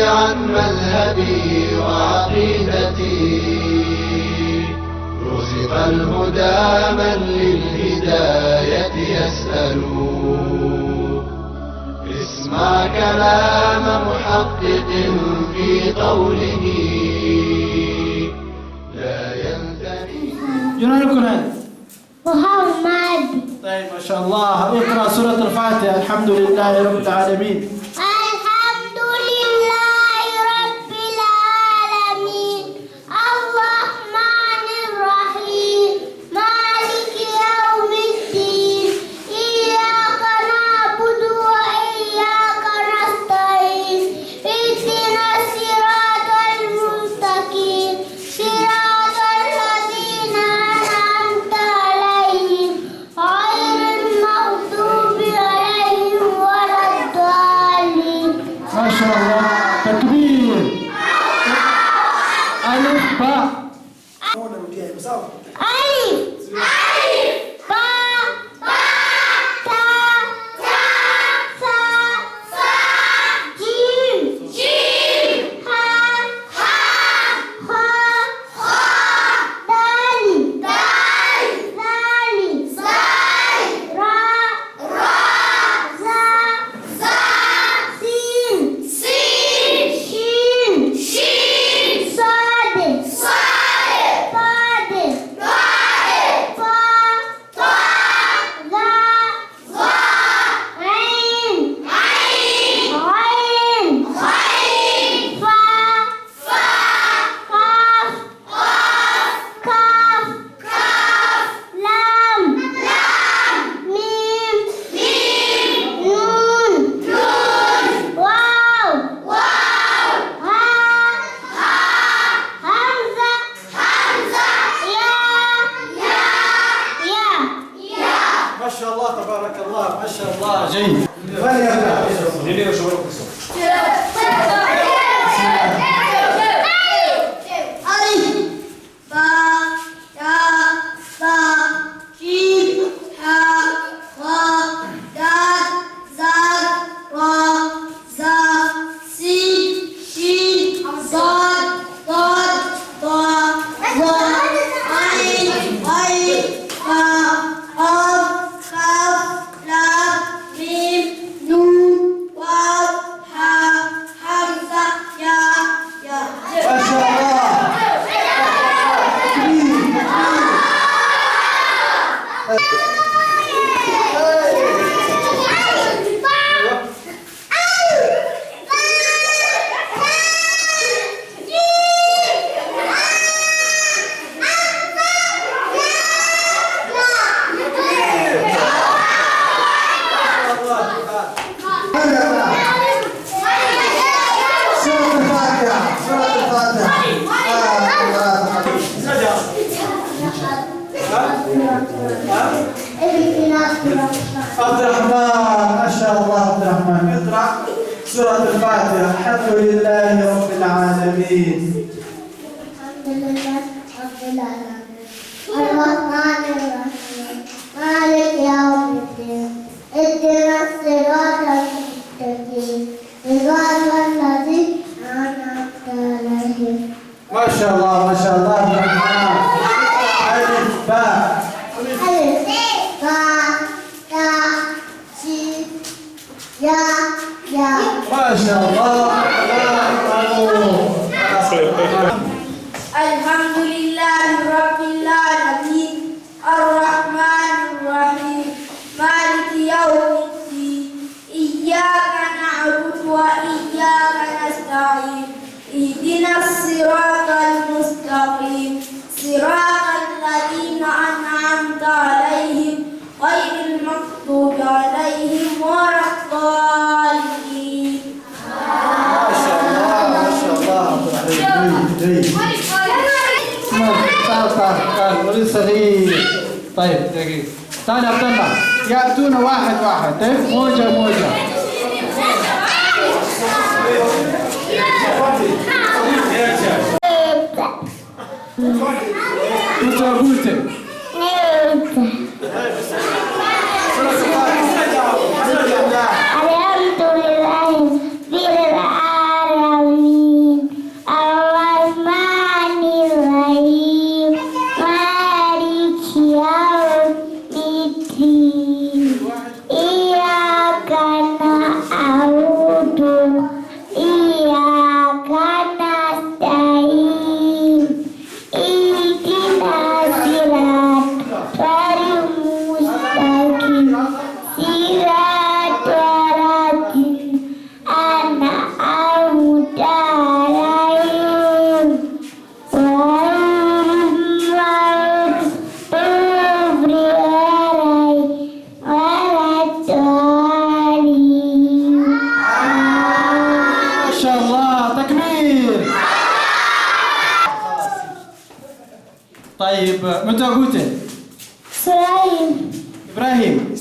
عن مذهبي وعقيدتي، رزق الهدى من للهداية يسأل. اسمع كلام محقق في قوله لا ينثني. جنونكم هذا محمد. طيب ما شاء الله. اقرأ سورة الفاتحة. الحمد لله رب العالمين. الحمد لله رب العالمين الرحمن الرحيم مالك يوم الدين إياك نعبد وإياك نستعين اهدنا الصراط المستقيم صراط الذين أنعمت عليهم غير المغضوب عليهم ولا الضالين. ما شاء الله. تكبير. ألف باء. ألف باء تا ثا جيم ها خا دال را زا سين شين صاد ضاد طا ظا عين فا قاف كاف لام ميم نون واو همزة يا. ما شاء الله تبارك الله. ما شاء الله. جيد. فليبدأ. ما شاء الله. عبد الرحمن. ما شاء الله. عبد الرحمن اقرأ سورة الفاتحة. الحمد لله رب العالمين. الحمد لله رب العالمين الرحمن الرحيم مالك يوم الدين اهدنا الصراط المستقيم صراط الذين أنعمت عليهم. ما شاء الله. ما شاء الله. عبد الرحمن. ألف باء. ألف باء تا جيم يا. ما شاء الله. الحمد لله رب العالمين الرحمن الرحيم مالك يوم الدين إياك نعبد وإياك نستعين اهدنا الصراط المستقيم صراط الذين أنعمت عليهم غير المغضوب عليهم ولا الضالين. ما شاء الله. ما شاء الله. عبد الرحمن. جيد. تعال ولسه صغير. طيب دقيقة. تعال يا عبد الله. يأتونا واحد. طيب موجة. بوتة. الحمد لله رب العالمين طيب متى قلت؟ إبراهيم.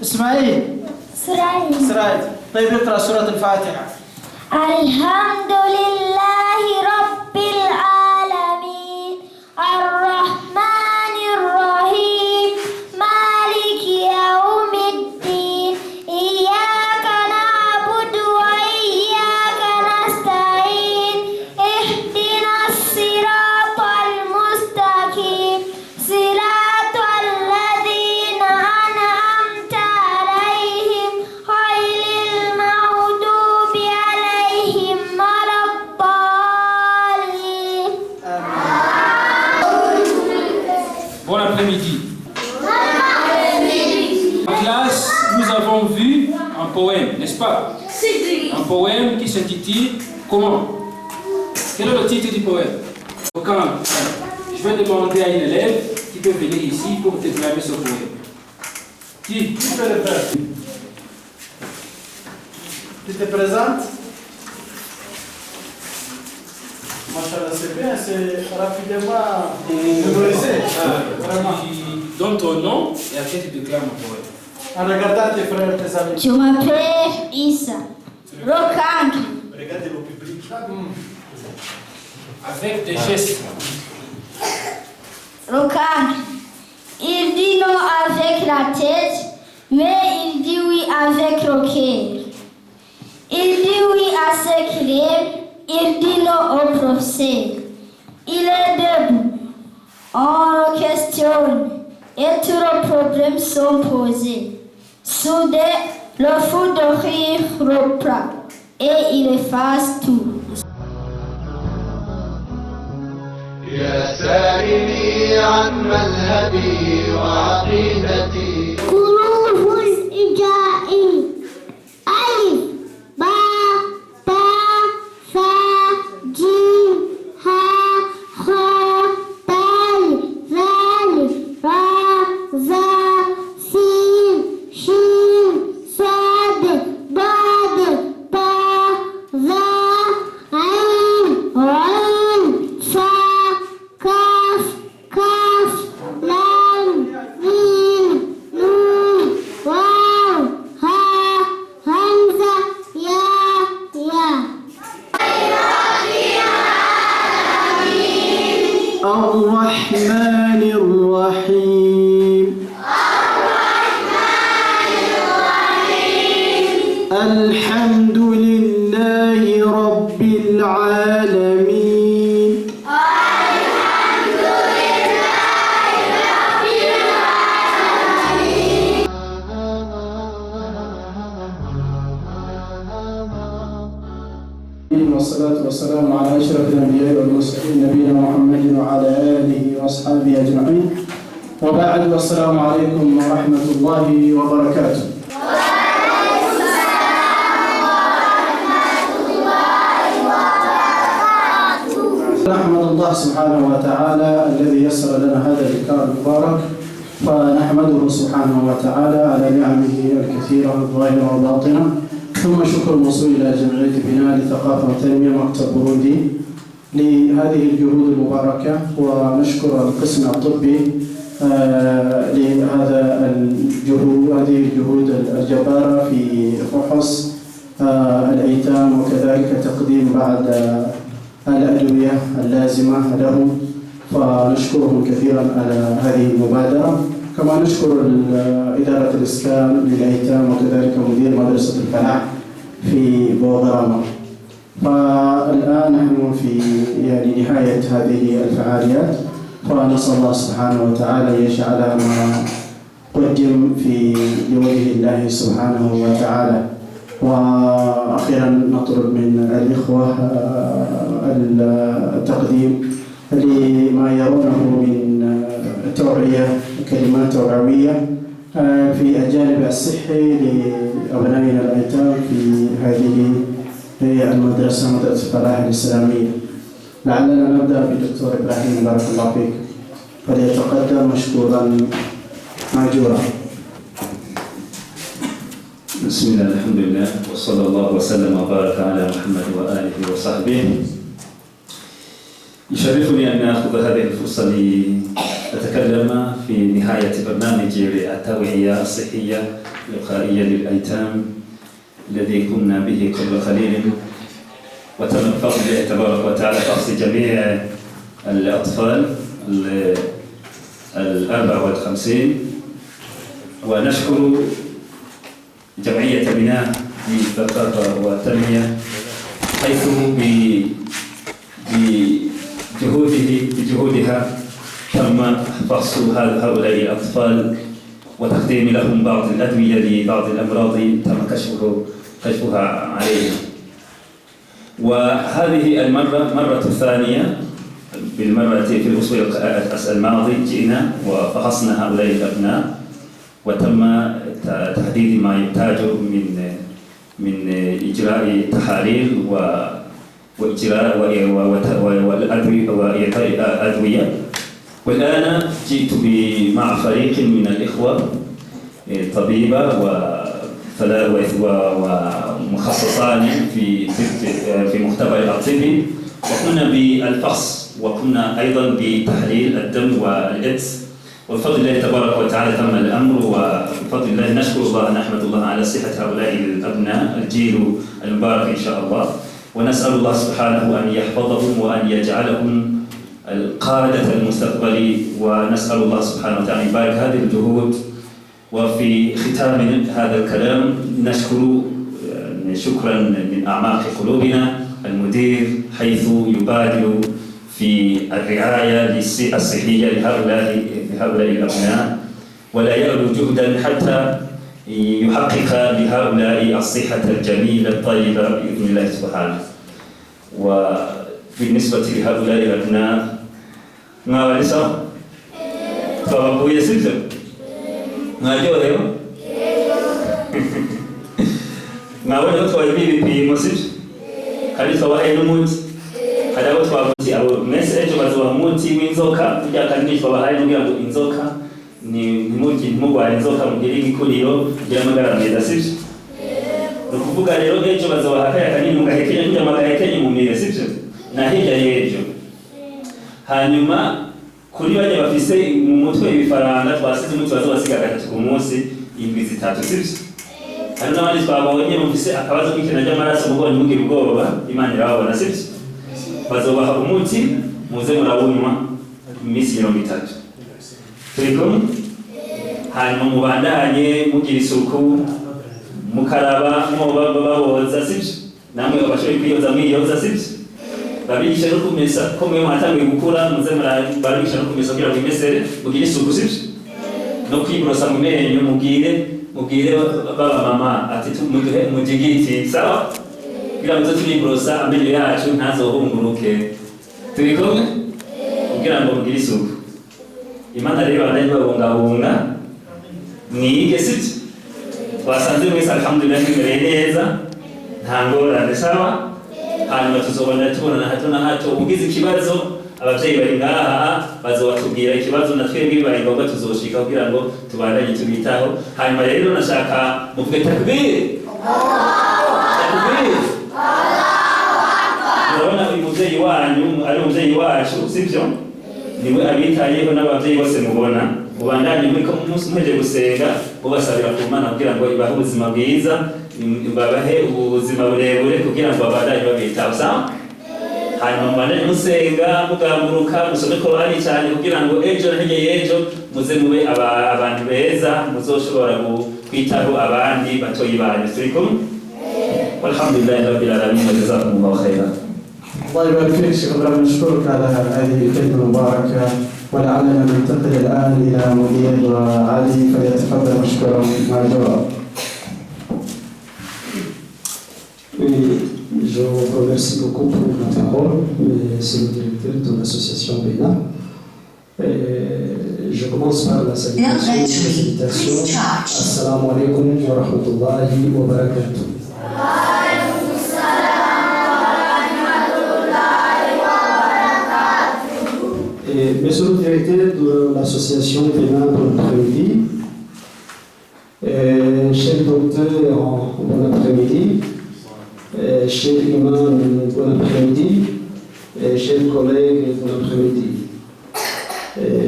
إسماعيل. إسرائيل. طيب اقرأ سورة الفاتحة. الحمد لله رب العالمين الرحمن الرحيم مالك يوم الدين إياك نعبد وإياك نستعين اهدنا الصراط المستقيم صراط الذين أنعمت عليهم غير المغضوب عليهم ولا الضالين. Bon après-midi. En classe, nous avons vu un poème, n'est-ce pas? Un poème qui s'intitule Comment? Quel est le titre du poème? Quand je vais demander à une élève qui peut venir ici pour déclamer ce poème. Qui peut le faire? Tu te présentes? Machallah, c'est bien, c'est rapidement mémorisé. Vraiment. Tu donnes ton nom et après tu déclames un poème. En regardant tes frères, tes amis. Je m'appelle Issa. Rokang. Regardez le public. Avec des gestes. Rokang. Il dit non avec la tête, mais il dit oui avec le cœur. Il dit oui à ses élèves, il dit non au professeur. Il est debout. On le questionne et tous les problèmes sont posés. Soudain, le fou de rire reprend et il efface tout. يا سائلي عن مذهبي وعقيدتي حروف الهجاء ألف باء تاء ثاء جيم هاء خاء دال ذال راء زاء سين شين صاد ضاد طاء ظاء عين عين صاد كاف كاف لام ميم نون واو ها همزة يا الرحمن الرحيم. الحمد لله رب العالمين. والصلاة والسلام على أشرف الأنبياء والمرسلين نبينا محمد وعلى آله وأصحابه أجمعين. وبعد، والسلام عليكم ورحمة الله وبركاته. نحمد الله سبحانه وتعالى الذي يسر لنا هذا اللقاء المبارك، فنحمده سبحانه وتعالى على نعمه الكثيرة الظاهرة والباطنة، ثم شكر موصول إلى جمعية بناء لثقافة وتنمية مكتب بوروندي لهذه الجهود المباركة، ونشكر القسم الطبي لهذه الجهود الجبارة في فحص الأيتام، وكذلك تقديم بعض الأدوية اللازمة لهم، فنشكرهم كثيرا على هذه المبادرة. كما نشكر إدارة الإسكان للأيتام وكذلك مدير مدرسة الفلاح في بوغراما. فالآن نحن في نهاية هذه الفعاليات، ونسأل الله سبحانه وتعالى أن يجعلها ما قدم في لوجه الله سبحانه وتعالى. وأخيرا نطلب من الإخوة التقديم لما يرونه من توعية، كلمات توعوية في الجانب الصحي لأبنائنا الأيتام في هذه المدرسة، مدرسة الفلاح الإسلامية. لعلنا نبدأ بدكتور إبراهيم، بارك الله فيك، فليتقدم مشكورا ماجورا. بسم الله، الحمد لله، وصلى الله وسلم وبارك على محمد وآله وصحبه. يشرفني أن أخذ هذه الفرصة لأتكلم في نهاية برنامج التوعية الصحية الوقائية للأيتام الذي قمنا به قبل قليل، وتم بفضل الله تبارك وتعالى فحص جميع الأطفال 54. ونشكر جمعية بناء للثقافة والتنمية حيث بجهودها تم فحص هؤلاء الأطفال وتقديم لهم بعض الأدوية لبعض الأمراض تم كشفها عليهم. وهذه مرة ثانية بالمرة في الأسبوع الماضي جئنا وفحصنا هؤلاء الأبناء وتم تحديد ما يحتاج من إجراء تحاليل وإجراء والأدوية. والآن جئت مع فريق من الإخوة طبيبة ومخصصان في مختبر الطبي، وقمنا بالفحص وقمنا أيضا بتحليل الدم والإكس، وبفضل الله تبارك وتعالى تم الأمر. وبفضل الله نشكر الله نحمد الله على صحة هؤلاء الأبناء الجيل المبارك إن شاء الله، ونسأل الله سبحانه أن يحفظهم وأن يجعلهم القادة المستقبل، ونسأل الله سبحانه وتعالى أن يبارك هذه الجهود. وفي ختام هذا الكلام نشكر شكرا من أعماق قلوبنا المدير حيث يبادر في الرعاية الصحية لهؤلاء الأبناء ولا يألو جهدا حتى يحقق لهؤلاء الصحة الجميلة الطيبة بإذن الله سبحانه. وبالنسبة لهؤلاء الأبناء ما لسه فأبوه يسلسل ما جوه ما وجه طويل في مصر هل سواء نموت هذا هو طوابتي أو مسألة جوازوا موتي وينزوكا تجا كنيش فبهاي نقول أبو إنزوكا نموت مقوى إنزوكا مجري كليو جل مقرأ ميداسيش نكوفوكا ليرو جل جوازوا هكذا كني مقهكين نجا مقهكين مميداسيش نهيجا يجو hanyuma kuri bajye bafise mu mutwe ibifaranga twasize mu kibazo basiga gatatu ku munsi indwi zitatu sibyo. Hari n'abandi twabonye mufise akabazo k'ikena ry'amaraso mubonye mugira ubwoba Imana irababona sibyo, bazobaha umuti muze murawunywa iminsi 30 turiko hanyuma mubandanye mugira isuku mukaraba mwoba baboza sibyo, namwe babashoboye kwiyoza mwiyoza sibyo, babigisha no kumesa ko mwe mwatangiye gukura muze babigisha no kumesa kugira ngo imesere mugire isuku sibyo no kwibrosa mu menyo mubwire baba mama ati tumuduhe mujigiti sawa kugira ngo tubibrosa amenyo yacu ntazohunguruke tubikomwe kugira ngo mugire isuku. Imana rero abandi babungabunga mwige sibyo, twasanze mwese alhamdulillah mwimere neza nta ngorane sawa. Hanyuma tubonana hato na hato ugize ikibazo abavyeyi bari ngaha bazobatubwira ikibazo na twebwe bibaye ngombwa tuzoshika kugira ngo tubandanye tubitaho. Hanyuma rero nashaka muvuge takbir takbir. Murabona uyu muvyeyi wanyu ari umuvyeyi wacu sivyo, niwe abitayeho n'abavyeyi bose mubona mubandanye muriko muheje gusenga mubasabira ku Mana kugira ngo ibahe ubuzima bwiza babahe ubuzima burebure kugira ngo babandanye babitaho sawa. Hanyuma mubandanye musenga mugamburuka musome Korani cyane kugira ngo ejo na ejo muze mube abantu beza muzoshobora kwitaho abandi batoyi banyu turiko. Walhamdulillahi rabbil alamin wa jazakumullahu khairan. الله يبارك فيك شيخ ابراهيم، نشكرك على هذه الكلمه المباركه، ولعلنا ننتقل الان الى مدير علي فليتفضل مشكورا مع الجواب. Je vous remercie beaucoup pour la parole. C'est le directeur de l'association BENA. Je commence par la salutation. Assalamu alaikum wa rahmatullahi wa barakatuh. Monsieur le directeur de l'association BENA pour l'après-midi, cher docteur, bon après-midi, cher imam, bon après-midi, et chers collègues de l'après-midi.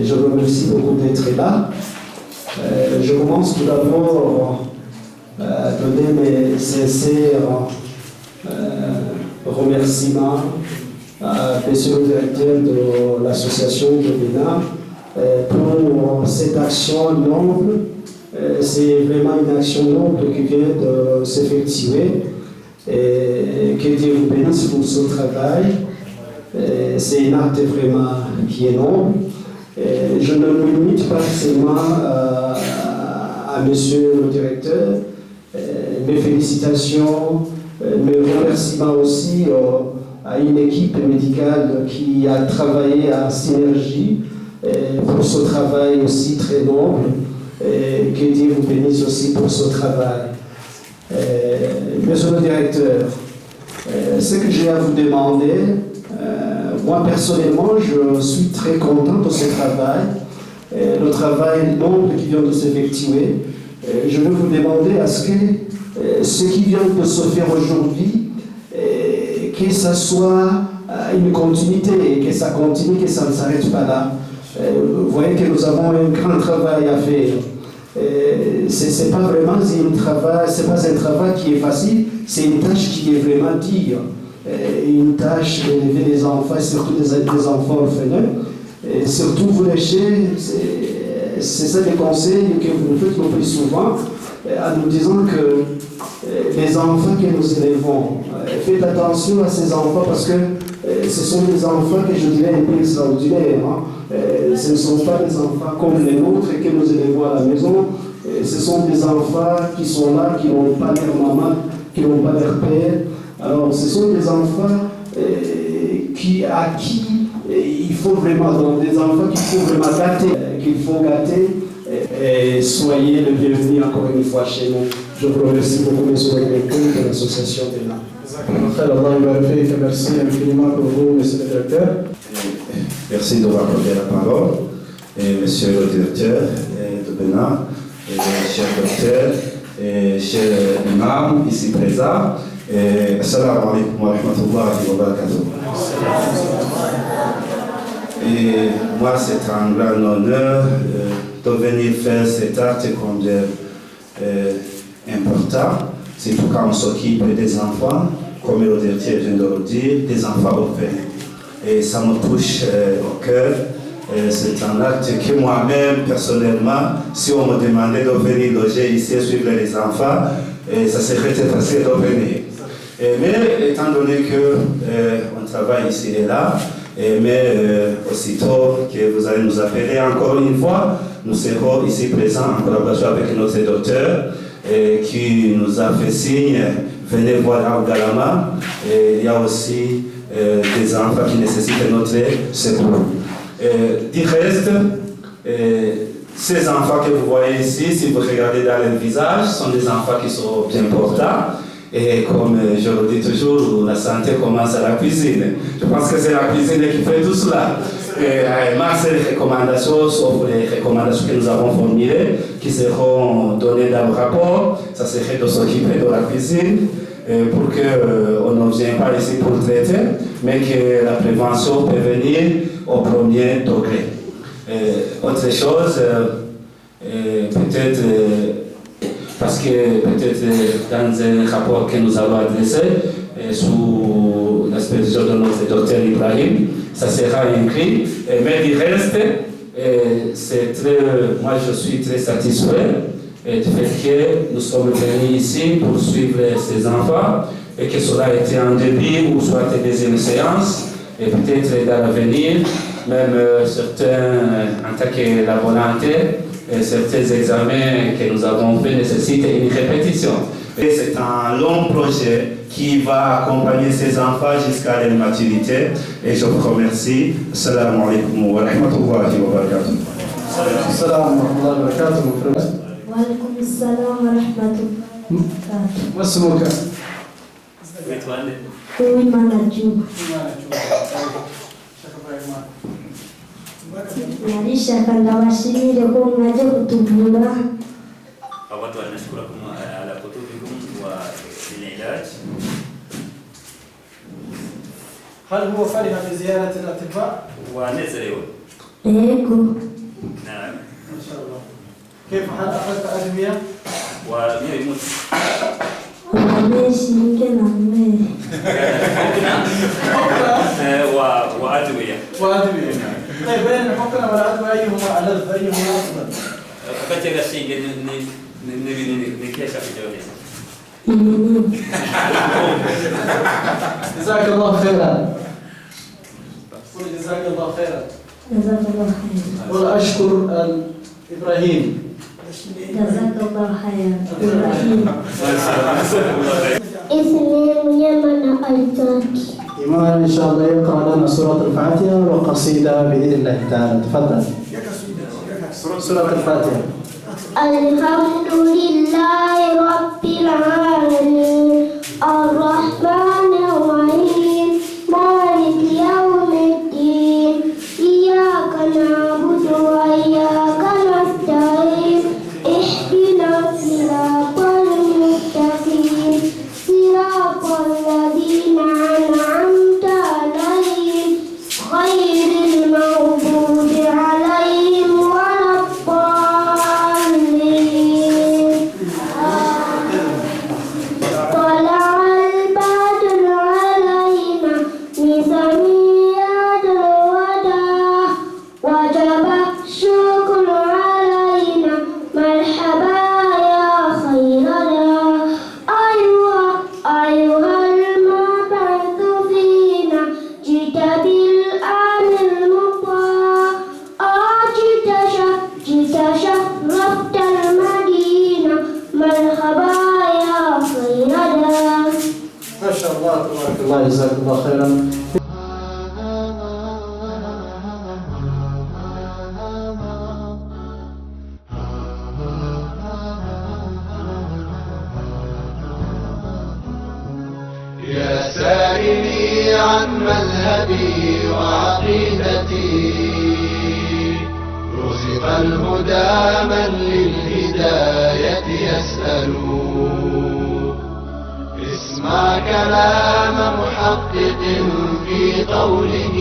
Je vous remercie beaucoup d'être là. Je commence tout d'abord à donner mes sincères remerciements à monsieur le directeur de l'association de Bénin pour cette action noble. C'est vraiment une action noble qui vient de s'effectuer. Et que Dieu vous bénisse pour ce travail. C'est un acte vraiment qui est noble. Je ne me limite pas seulement à monsieur le directeur. Mes félicitations, mes remerciements aussi à une équipe médicale qui a travaillé en synergie pour ce travail aussi très noble. Que Dieu vous bénisse aussi pour ce travail. Monsieur le directeur, ce que j'ai à vous demander, moi personnellement, je suis très content de ce travail, le travail noble qui vient de s'effectuer. Je veux vous demander à ce que ce qui vient de se faire aujourd'hui, que ça soit une continuité, que ça continue, que ça ne s'arrête pas là. Vous voyez que nous avons un grand travail à faire. C'est pas vraiment c'est pas un travail qui est facile, c'est une tâche qui est vraiment dure. Une tâche d'élever des enfants, surtout des enfants orphelins. Et surtout vous léchez, c'est ça les conseils que vous nous faites le plus souvent, en nous disant que les enfants que nous élevons, faites attention à ces enfants parce que ce sont des enfants que je dirais un peu extraordinaires. Ce ne sont pas des enfants comme les nôtres que nous élevons à la maison. Ce sont des enfants qui sont là, qui n'ont pas leur maman, qui n'ont pas leur père. Alors, ce sont des enfants à qui il faut vraiment, donc des enfants qu'il faut vraiment gâter, Et soyez le bienvenu encore une fois chez nous. Je vous remercie beaucoup, monsieur le directeur de l'association Bénin. Merci infiniment pour vous, monsieur le directeur. Merci de m'accorder la parole. Et monsieur le directeur de Bénin, cher docteur, cher imam ici présent. Assalamu alaikum wa rahmatullahi wa barakatuh. Et moi, c'est un grand honneur de venir faire cet acte comme important. C'est pourquoi on s'occupe des enfants, comme le directeur vient de le dire, des enfants orphelins. Et ça me touche au cœur. C'est un acte que moi-même, personnellement, si on me demandait de venir loger ici et suivre les enfants, ça serait très facile de venir. Mais étant donné qu'on travaille ici et là, mais aussitôt que vous allez nous appeler encore une fois, nous serons ici présents en collaboration avec notre docteur qui nous a fait signe, venez voir à Galama. Il y a aussi des enfants qui nécessitent notre secours. Du reste, ces enfants que vous voyez ici, si vous regardez dans leur visage, sont des enfants qui sont bien portants. Et comme je le dis toujours, la santé commence à la cuisine. Je pense que c'est la cuisine qui fait tout cela. Ces recommandations, sauf les recommandations que nous avons formulées, qui seront données dans le rapport, ça serait de s'occuper de la cuisine pour qu'on ne vienne pas ici pour traiter, mais que la prévention peut venir au premier degré. Autre chose, peut-être, parce que peut-être dans un rapport que nous allons adresser, sous la supervision de notre docteur Ibrahim, ça sera écrit, mais du reste, moi je suis très satisfait du fait que nous sommes venus ici pour suivre ces enfants et que cela a été un début ou soit une deuxième séance et peut-être dans l'avenir, même certains, en tant que la volonté, certains examens que nous avons fait nécessitent une répétition. Et c'est un long projet qui va accompagner ces enfants jusqu'à leur maturité. Et je vous remercie. Assalamu alaikum wa rahmatullahi wa barakatuh. Assalamu alaikum wa barakatuh, mon frère. Wa alaikum assalam wa rahmatullahi wa barakatuh. Wasmuka. Oui, Manaju. Nalishaka ndawashimire ko mwaje kutuvura. Watu wanashukuru ala kutubikum wa Senegal. هل هو فرح بزيارة الأطباء؟ ونزل إيكو نعم ما شاء الله. كيف هل أخذت أدوية؟ ويموت وماشي يمكن عمي وأدوية وأدوية. طيب بين الحقنة والأدوية أيهما ألذ أيهما أفضل؟ فكتير شيء نبي نكشف جوده جزاك الله خيرا. جزاك الله خيرا. جزاك الله خير. وأشكر إبراهيم. جزاك الله خير إبراهيم. اسمي يمن التركي. إيمان إن شاء الله يقرأ لنا سورة الفاتحة وقصيدة بإذن الله تعالى. تفضل. سورة الفاتحة. الحمد لله رب العالمين الرحمن الرحيم مالك يوم الدين إياك نعبد وإياك نستعين اهدنا الصراط المستقيم صراط الذين أنعمت عليهم غير المغضوب عليهم ولا الضالين. طلع البدر علينا من ثنيات الوداع وجب الشكر علينا مرحبا يا خير داع. أيها المبعوث فينا جئت بالأمر المطاع جئت شرفت المدينة مرحبا يا خير داع. ما شاء الله تبارك الله جزاك الله خيرا. يا سائلي عن مذهبي وعقيدتي رزق الهدى من للهداية يسأل اسمع كلام محقق في قوله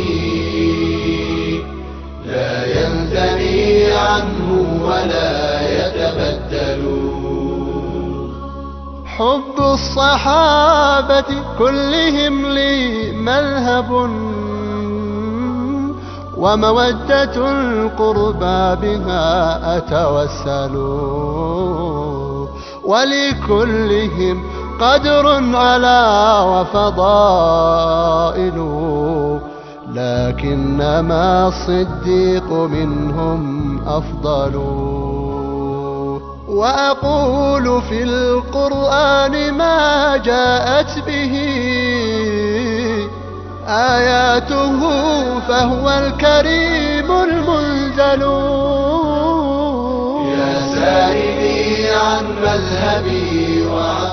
لا ينثني عنه ولا يتبدل. حب الصحابة كلهم لي مذهب ومودة القربى بها أتوسل ولكلهم قدر على وفضائل لكنما الصديق منهم أفضل. وأقول في القرآن ما جاءت به آياته فهو الكريم المنزل. يا سائلي عن مذهبي وعن